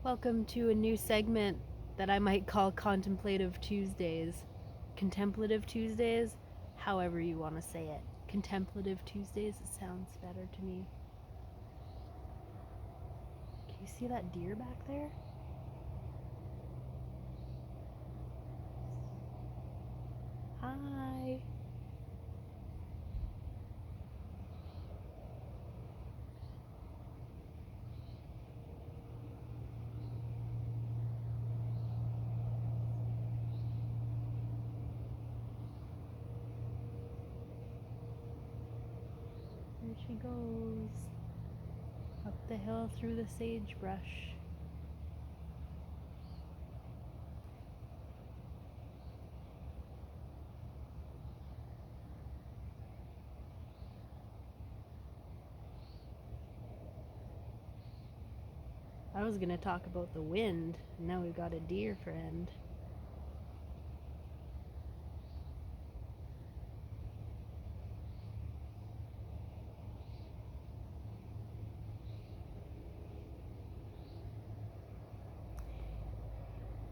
Welcome to a new segment that I might call Contemplative Tuesdays. Contemplative Tuesdays, however you want to say it. Contemplative Tuesdays, it sounds better to me. Can you see that deer back there? Hi. There she goes. Up the hill through the sagebrush. I was going to talk about the wind, and now we've got a deer friend.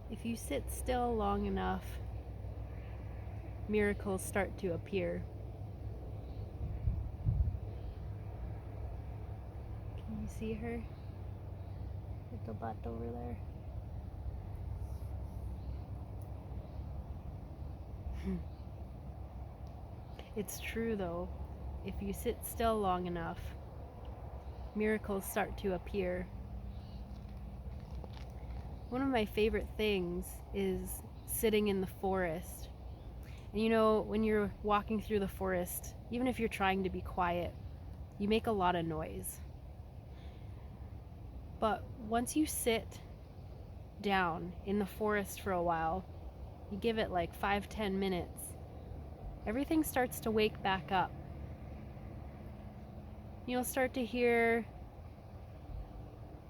If you sit still long enough, miracles start to appear. Can you see her? Little butt over there. It's true though, if you sit still long enough, miracles start to appear. One of my favorite things is sitting in the forest. And you know, when you're walking through the forest, even if you're trying to be quiet, you make a lot of noise. But once you sit down in the forest for a while, you give it like 5-10 minutes, everything starts to wake back up. You'll start to hear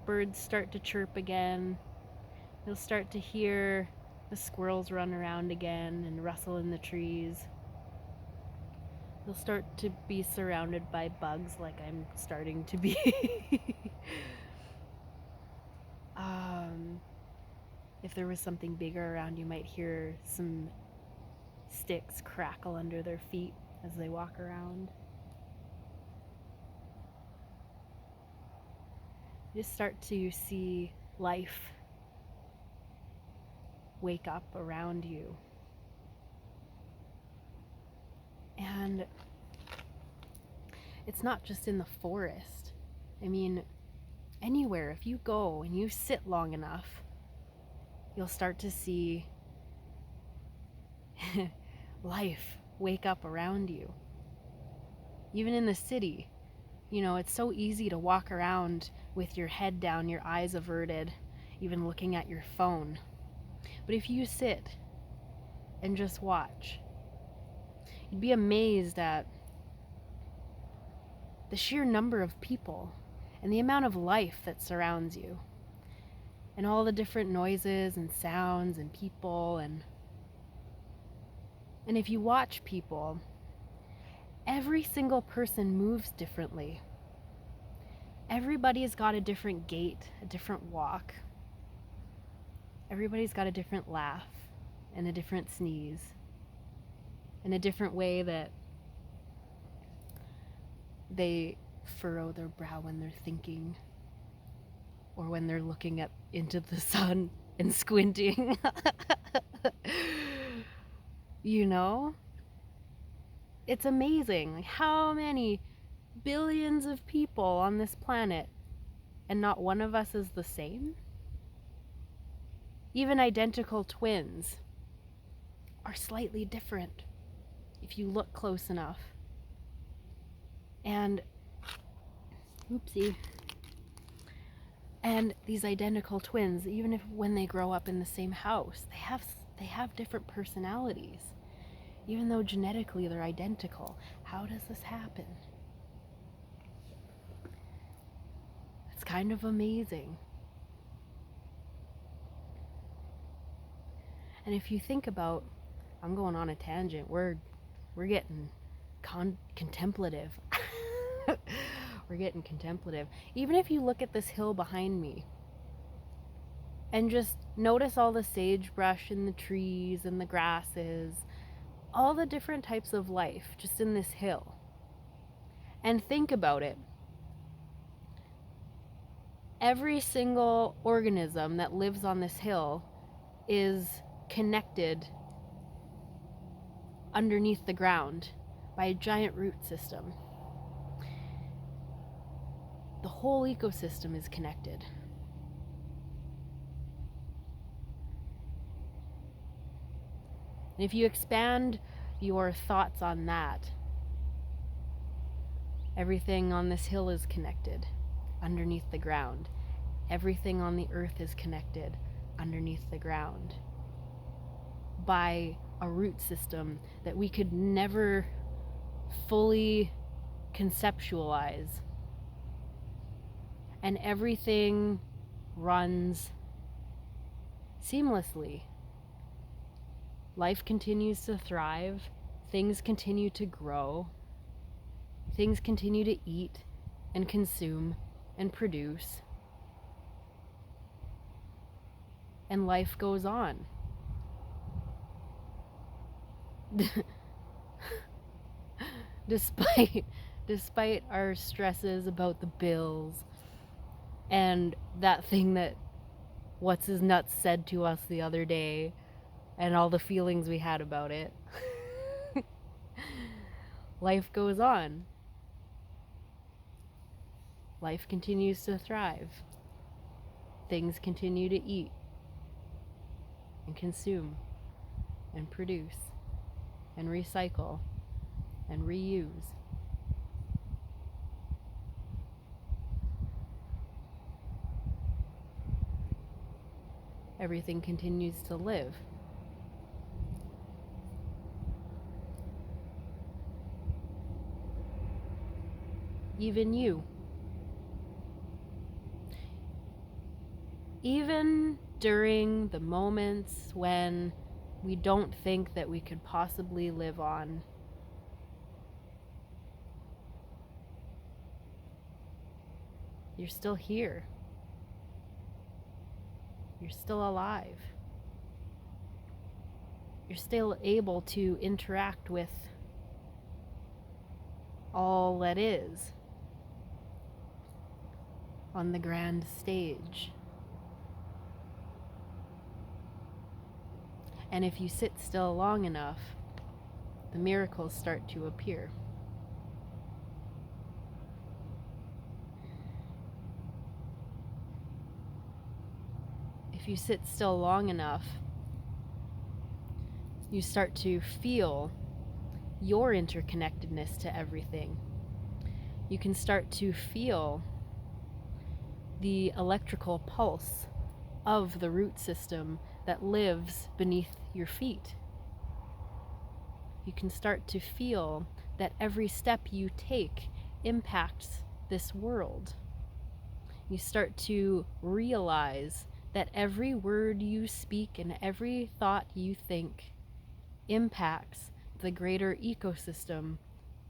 birds start to chirp again. You'll start to hear the squirrels run around again and rustle in the trees. You'll start to be surrounded by bugs like I'm starting to be. If there was something bigger around, you might hear some sticks crackle under their feet as they walk around. You just start to see life wake up around you. And it's not just in the forest. I mean, anywhere, if you go and you sit long enough, you'll start to see life wake up around you. Even in the city, you know, it's so easy to walk around with your head down, your eyes averted, even looking at your phone. But if you sit and just watch, you'd be amazed at the sheer number of people and the amount of life that surrounds you, and all the different noises and sounds and people. And if you watch people, every single person moves differently. Everybody's got a different gait, a different walk. Everybody's got a different laugh and a different sneeze and a different way that they furrow their brow when they're thinking, or when they're looking up into the sun and squinting. You know? It's amazing how many billions of people on this planet, and not one of us is the same. Even identical twins are slightly different if you look close enough. And oopsie. And these identical twins, even if when they grow up in the same house, they have different personalities. Even though genetically they're identical. How does this happen? It's kind of amazing. And if you think about, I'm going on a tangent, we're getting contemplative. We're getting contemplative. Even if you look at this hill behind me, And just notice all the sagebrush in the trees and the grasses, all the different types of life just in this hill. And think about it. Every single organism that lives on this hill is connected underneath the ground by a giant root system. The whole ecosystem is connected. And if you expand your thoughts on that, everything on this hill is connected underneath the ground. Everything on the earth is connected underneath the ground by a root system that we could never fully conceptualize. And everything runs seamlessly. Life continues to thrive, things continue to grow, things continue to eat and consume and produce, and life goes on. Despite our stresses about the bills and that thing that what's his nuts said to us the other day and all the feelings we had about it. Life goes on. Life continues to thrive. Things continue to eat and consume and produce and recycle and reuse. Everything continues to live. Even you. Even during the moments when we don't think that we could possibly live on, you're still here. You're still alive. You're still able to interact with all that is on the grand stage. And if you sit still long enough, the miracles start to appear. If you sit still long enough, you start to feel your interconnectedness to everything. You can start to feel the electrical pulse of the root system that lives beneath your feet. You can start to feel that every step you take impacts this world. You start to realize that every word you speak and every thought you think impacts the greater ecosystem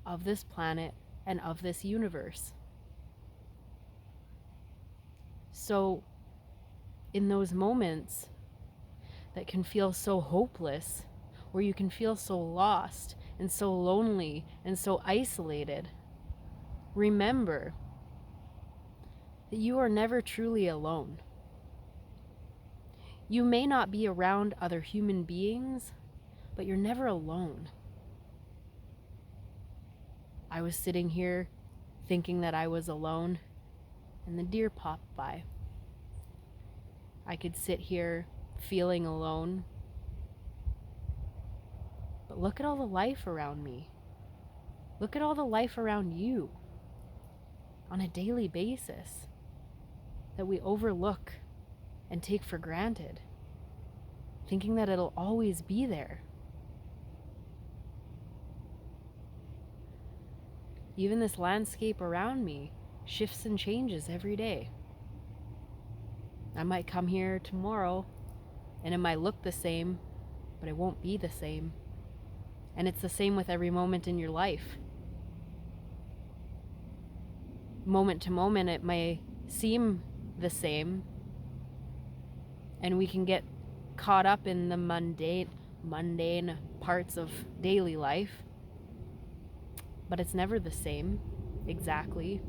of this planet and of this universe. So, in those moments that can feel so hopeless, where you can feel so lost and so lonely and so isolated, remember that you are never truly alone. You may not be around other human beings, but you're never alone. I was sitting here thinking that I was alone, and the deer popped by. I could sit here feeling alone, but look at all the life around me. Look at all the life around you on a daily basis that we overlook and take for granted, thinking that it'll always be there. Even this landscape around me shifts and changes every day. I might come here tomorrow and it might look the same, but it won't be the same. And it's the same with every moment in your life. Moment to moment, it may seem the same, And we can get caught up in the mundane parts of daily life, but it's never the same exactly.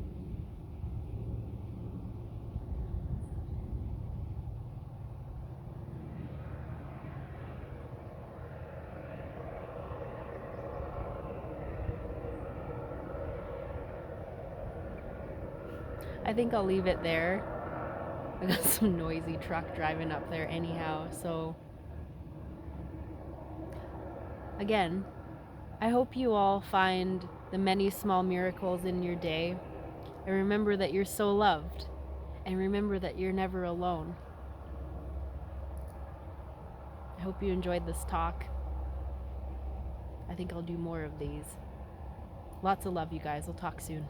I think I'll leave it there. I got some noisy truck driving up there anyhow, so again, I hope you all find the many small miracles in your day, and remember that you're so loved, and remember that you're never alone. I hope you enjoyed this talk. I think I'll do more of these. Lots of love, you guys. We'll talk soon.